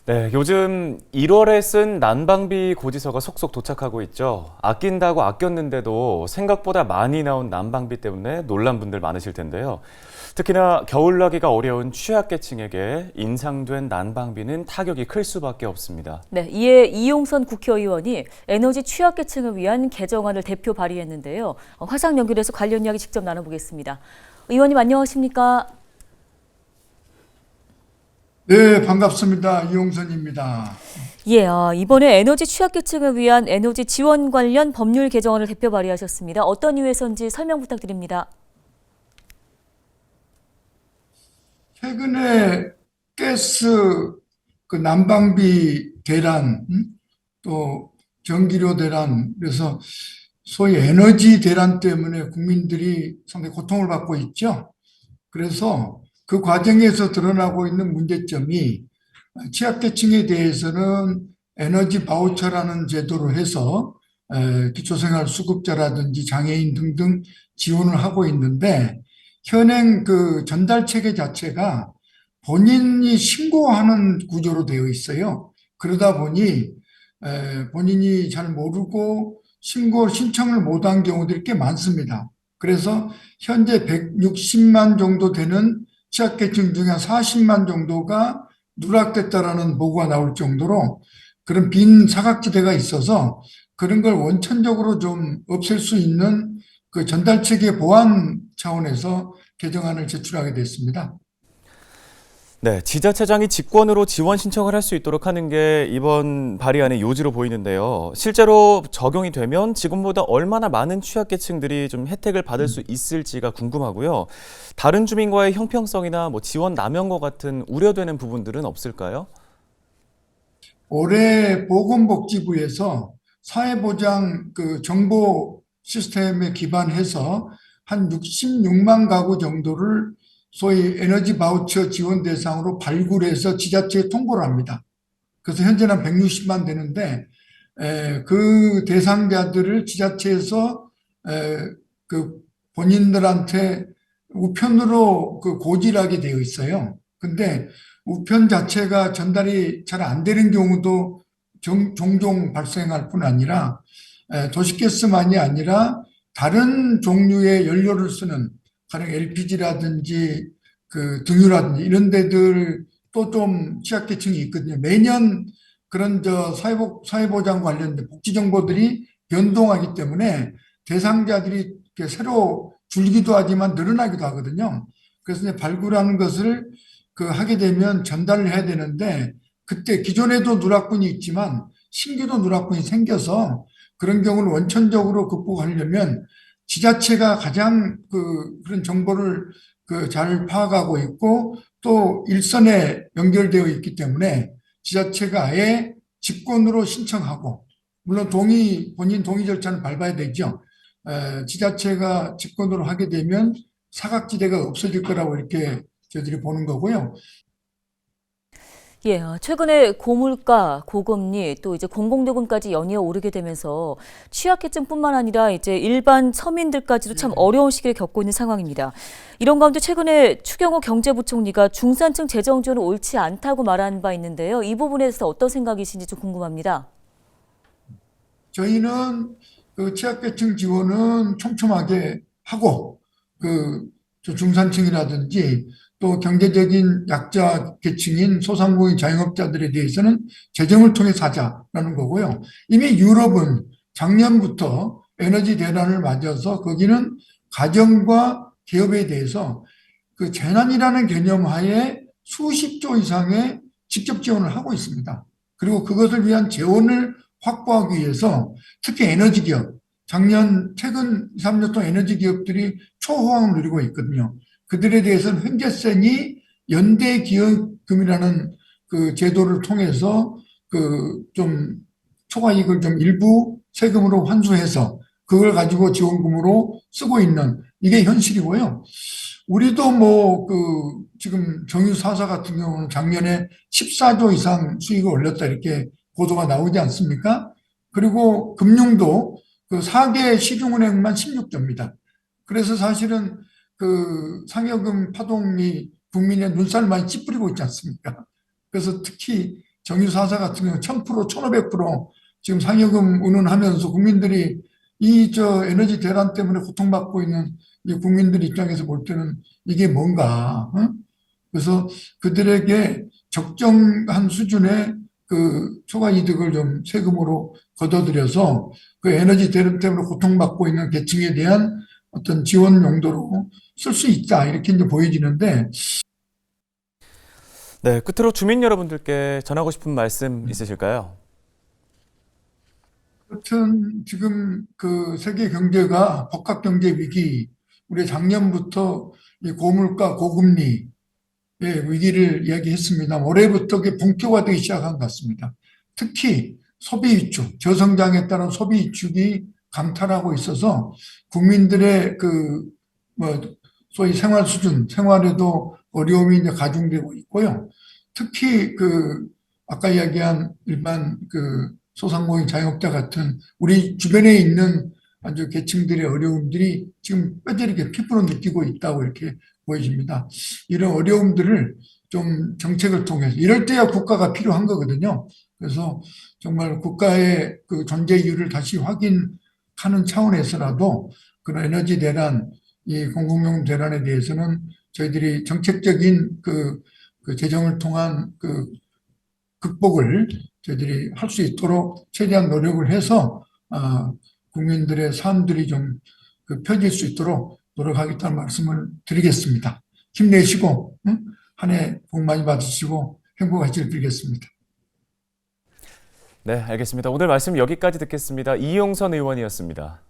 네, 요즘 1월에 쓴 난방비 고지서가 속속 도착하고 있죠. 아낀다고 아꼈는데도 생각보다 많이 나온 난방비 때문에 놀란 분들 많으실 텐데요. 특히나 겨울 나기가 어려운 취약계층에게 인상된 난방비는 타격이 클 수밖에 없습니다. 네, 이에 이용선 국회의원이 에너지 취약계층을 위한 개정안을 대표 발의했는데요. 화상 연결해서 관련 이야기 직접 나눠보겠습니다. 의원님 안녕하십니까? 네, 반갑습니다. 이용선입니다. 예, 이번에 에너지 취약계층을 위한 에너지 지원 관련 법률 개정안을 대표 발의하셨습니다. 어떤 이유에서인지 설명 부탁드립니다. 최근에 가스 그 난방비 대란, 또 전기료 대란, 그래서 소위 에너지 대란 때문에 국민들이 상당히 고통을 받고 있죠. 그래서 그 과정에서 드러나고 있는 문제점이 취약계층에 대해서는 에너지 바우처라는 제도로 해서 기초생활 수급자라든지 장애인 등등 지원을 하고 있는데 현행 그 전달 체계 자체가 본인이 신고하는 구조로 되어 있어요. 그러다 보니 본인이 잘 모르고 신청을 못한 경우들이 꽤 많습니다. 그래서 현재 160만 정도 되는 취약계층 중에 한 40만 정도가 누락됐다라는 보고가 나올 정도로 그런 빈 사각지대가 있어서 그런 걸 원천적으로 좀 없앨 수 있는 그 전달 체계 보완 차원에서 개정안을 제출하게 됐습니다. 네, 지자체장이 직권으로 지원 신청을 할 수 있도록 하는 게 이번 발의안의 요지로 보이는데요. 실제로 적용이 되면 지금보다 얼마나 많은 취약계층들이 좀 혜택을 받을 수 있을지가 궁금하고요. 다른 주민과의 형평성이나 지원 남용과 같은 우려되는 부분들은 없을까요? 올해 보건복지부에서 사회보장 그 정보 시스템에 기반해서 한 66만 가구 정도를 소위 에너지 바우처 지원 대상으로 발굴해서 지자체에 통보를 합니다. 그래서 현재는 160만 되는데 그 대상자들을 지자체에서 그 본인들한테 우편으로 그 고지하게 되어 있어요. 근데 우편 자체가 전달이 잘 안 되는 경우도 종종 발생할 뿐 아니라 도시가스만이 아니라 다른 종류의 연료를 쓰는 가령 LPG라든지 그 등유라든지 이런 데들 또 좀 취약계층이 있거든요. 매년 그런 사회보장 관련된 복지 정보들이 변동하기 때문에 대상자들이 새로 줄기도 하지만 늘어나기도 하거든요. 그래서 이제 발굴하는 것을 그 하게 되면 전달을 해야 되는데 그때 기존에도 누락분이 있지만 신규도 누락분이 생겨서 그런 경우는 원천적으로 극복하려면 지자체가 가장 그런 정보를 그 잘 파악하고 있고 또 일선에 연결되어 있기 때문에 지자체가 아예 직권으로 신청하고 물론 본인 동의 절차는 밟아야 되죠. 지자체가 직권으로 하게 되면 사각지대가 없어질 거라고 이렇게 저희들이 보는 거고요. 예, 최근에 고물가, 고금리, 또 이제 공공요금까지 연이어 오르게 되면서 취약계층뿐만 아니라 이제 일반 서민들까지도 참 어려운 시기를 겪고 있는 상황입니다. 이런 가운데 최근에 추경호 경제부총리가 중산층 재정 지원은 옳지 않다고 말한 바 있는데요. 이 부분에 대해서 어떤 생각이신지 좀 궁금합니다. 저희는 그 취약계층 지원은 촘촘하게 하고 그 중산층이라든지 또 경제적인 약자 계층인 소상공인 자영업자들에 대해서는 재정을 통해서 하자라는 거고요. 이미 유럽은 작년부터 에너지 대란을 맞아서 거기는 가정과 기업에 대해서 그 재난이라는 개념 하에 수십 조 이상의 직접 지원을 하고 있습니다. 그리고 그것을 위한 재원을 확보하기 위해서 특히 에너지 기업, 최근 2, 3년 동안 에너지 기업들이 초호황을 누리고 있거든요. 그들에 대해서는 현재성이 연대기업금이라는 그 제도를 통해서 그 좀 초과이익을 좀 일부 세금으로 환수해서 그걸 가지고 지원금으로 쓰고 있는 이게 현실이고요. 우리도 지금 정유 사사 같은 경우는 작년에 14조 이상 수익을 올렸다 이렇게 보도가 나오지 않습니까? 그리고 금융도 그 4개 시중은행만 16조입니다. 그래서 사실은 그 상여금 파동이 국민의 눈살 많이 찌푸리고 있지 않습니까? 그래서 특히 정유사사 같은 경우 1000%, 1500% 지금 상여금 운운하면서 국민들이 이 에너지 대란 때문에 고통받고 있는 이 국민들 입장에서 볼 때는 이게 뭔가, 어? 그래서 그들에게 적정한 수준의 그 초과 이득을 좀 세금으로 걷어들여서 그 에너지 대란 때문에 고통받고 있는 계층에 대한 어떤 지원 용도로 쓸 수 있다 이렇게 이제 보여지는데 네, 끝으로 주민 여러분들께 전하고 싶은 말씀 있으실까요? 하여튼 지금 그 세계 경제가 복합 경제 위기, 우리 작년부터 이 고물가 고금리의 위기를 이야기했습니다. 올해부터 그게 본격화되기 시작한 것 같습니다. 특히 소비 위축, 저성장에 따른 소비 위축이 감탄하고 있어서 국민들의 소위 생활 수준, 생활에도 어려움이 이제 가중되고 있고요. 특히 아까 이야기한 일반 소상공인 자영업자 같은 우리 주변에 있는 아주 계층들의 어려움들이 지금 뼈저리게 피부로 느끼고 있다고 이렇게 보여집니다. 이런 어려움들을 좀 정책을 통해서 이럴 때야 국가가 필요한 거거든요. 그래서 정말 국가의 그 존재 이유를 다시 확인하는 차원에서라도 그런 에너지 대란, 이 공공요금 대란에 대해서는 저희들이 정책적인 그 재정을 통한 극복을 저희들이 할 수 있도록 최대한 노력을 해서 국민들의 삶들이 좀 펴질 수 있도록 노력하겠다는 말씀을 드리겠습니다. 힘내시고 한 해 복 많이 받으시고 행복하시길 빌겠습니다. 네, 알겠습니다. 오늘 말씀 여기까지 듣겠습니다. 이용선 의원이었습니다.